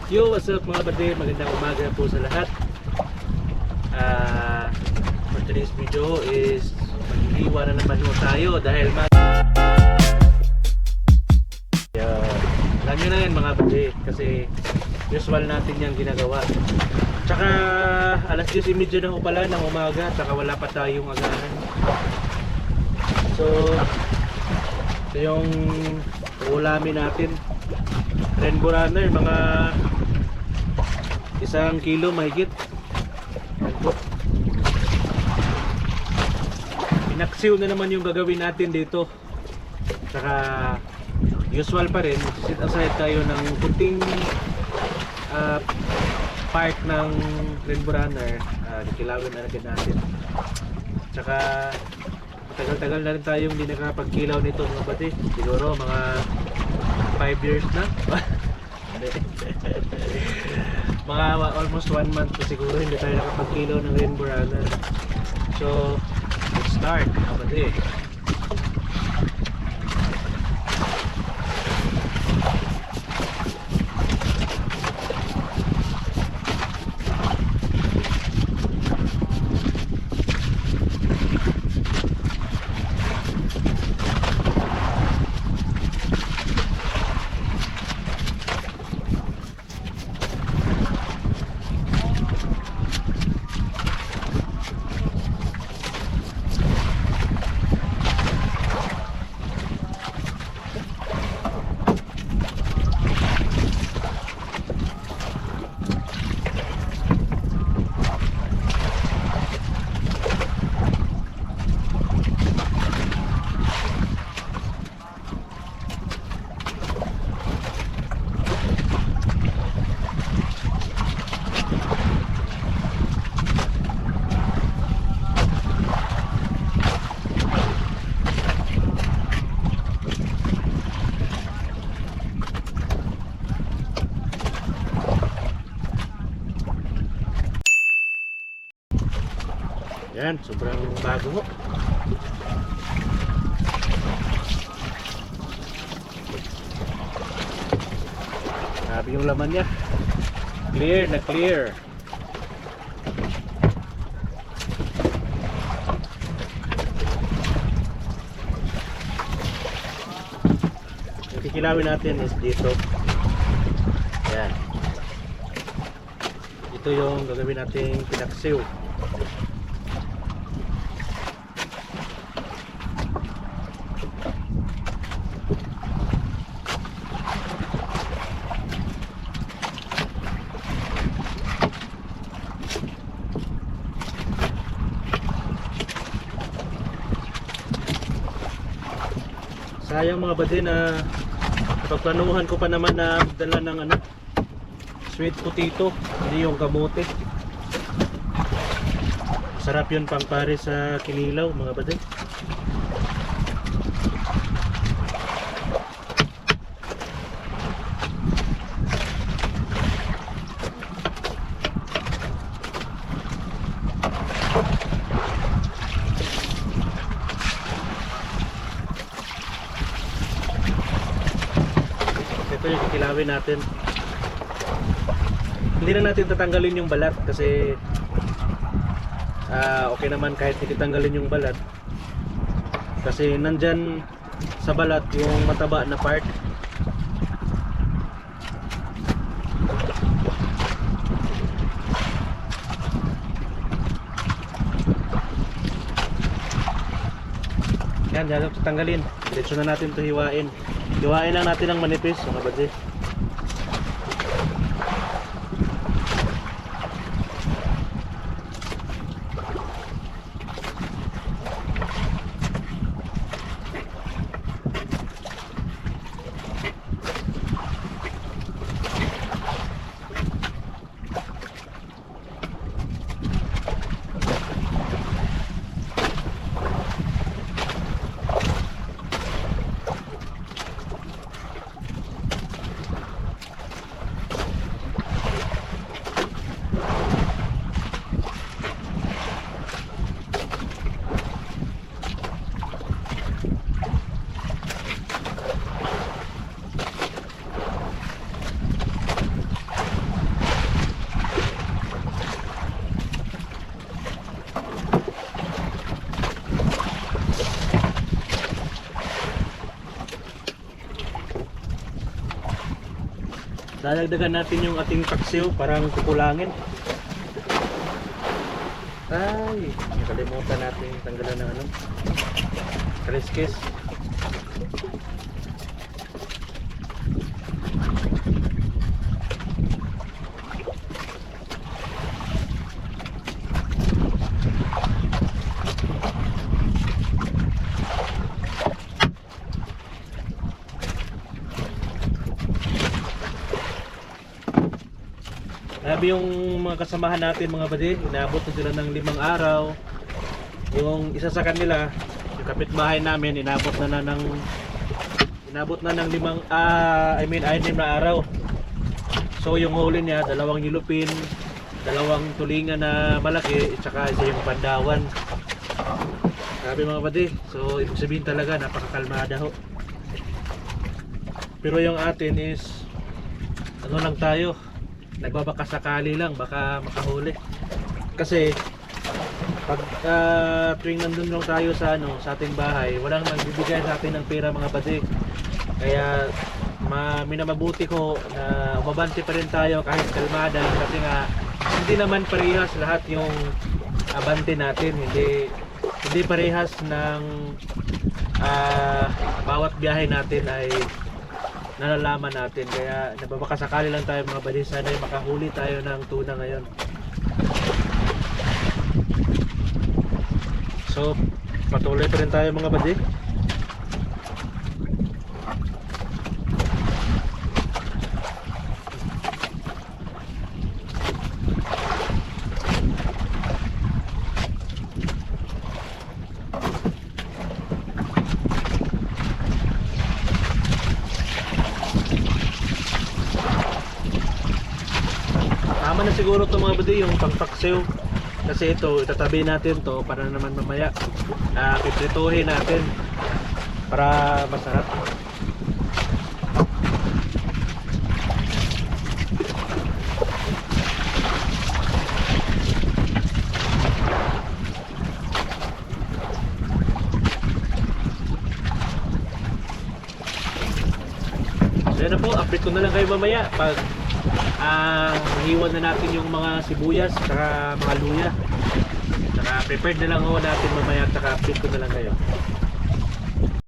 Yo, what's up mga bade? Magandang umaga po sa lahat. For today's video is mag-iwan na naman po tayo dahil alam nyo na yan mga bade, kasi usual natin yung ginagawa. Tsaka alas 10:30 na po pala ng umaga, tsaka wala pa tayong agahan. So ito yung ulamin natin, Rainbow Runner, mga 1 kilo mahigit. Pinaksiw na naman yung gagawin natin dito. Saka usual pa rin, set aside tayo ng kunting part ng Rainbow Runner. Kilawin na rin natin. Tsaka tagal-tagal na rin tayong hindi nakapagkilaw nito mga bati. Siguro mga 5 years na. Mga almost 1 month na siguro hindi tayo nakapagkilaw ng Rainbow Runner. So let's start mga bati. Yan, sobrang bago ho. Grabe yung laman niya. Clear na clear. Yung kikilawin natin is dito. Yan. Ito yung gagawin nating pinaksiw. Sayang mga bade na pagplanuhan ko pa naman na dala ng sweet potato, hindi yung kamote. Sarap yun pang pare sa kinilaw mga bade. Ito yung kikilawin natin. Hindi na natin tatanggalin yung balat kasi okay naman kahit hindi tanggalin yung balat, kasi nandyan sa balat yung mataba na part. Yan, yan ito tanggalin. Diretso na natin ito hiwain. Hiwain lang natin ng manipis mga badje. Dadagdagan natin yung ating paksiw, parang kukulangin. Ay, nakalimutan natin tanggalan ng ano, kaliskis. Sabi yung mga kasamahan natin mga badi, inaabot na sila ng 5 araw. Yung isa sa kanila, yung kapitbahay namin, inabot na ng 6 na araw. So yung huli niya, 2 yulupin, 2 tulingan na malaki, at saka isa yung pandawan. Sabi mga badi, so ibig sabihin talaga napakakalmada ho. Pero yung atin is ano lang tayo, nagbabaka sakali lang, baka makahuli. Kasi pag tuwing nandun lang tayo sa sa ating bahay, walang nagbibigay sa atin ng pera mga badi. Kaya minamabuti ko na umabante pa rin tayo kahit kalmada, kasi nga hindi naman parehas lahat yung abante natin, hindi parehas ng bawat biyahe natin ay nalalaman natin. Kaya nababakasakali lang tayo mga badi, sana ay makahuli tayo ng tuna ngayon. So patuloy pa rin tayo mga badi. Tama na siguro ito mga badi, yung pangpaksiw. Kasi ito, itatabi natin to para naman mamaya piprituhin natin para masarap. So yan na po, update ko na lang kayo mamaya pag mahiwan na natin yung mga sibuyas saka mga luya. Saka prepared na lang ho natin mamaya, saka update ko na lang kayo.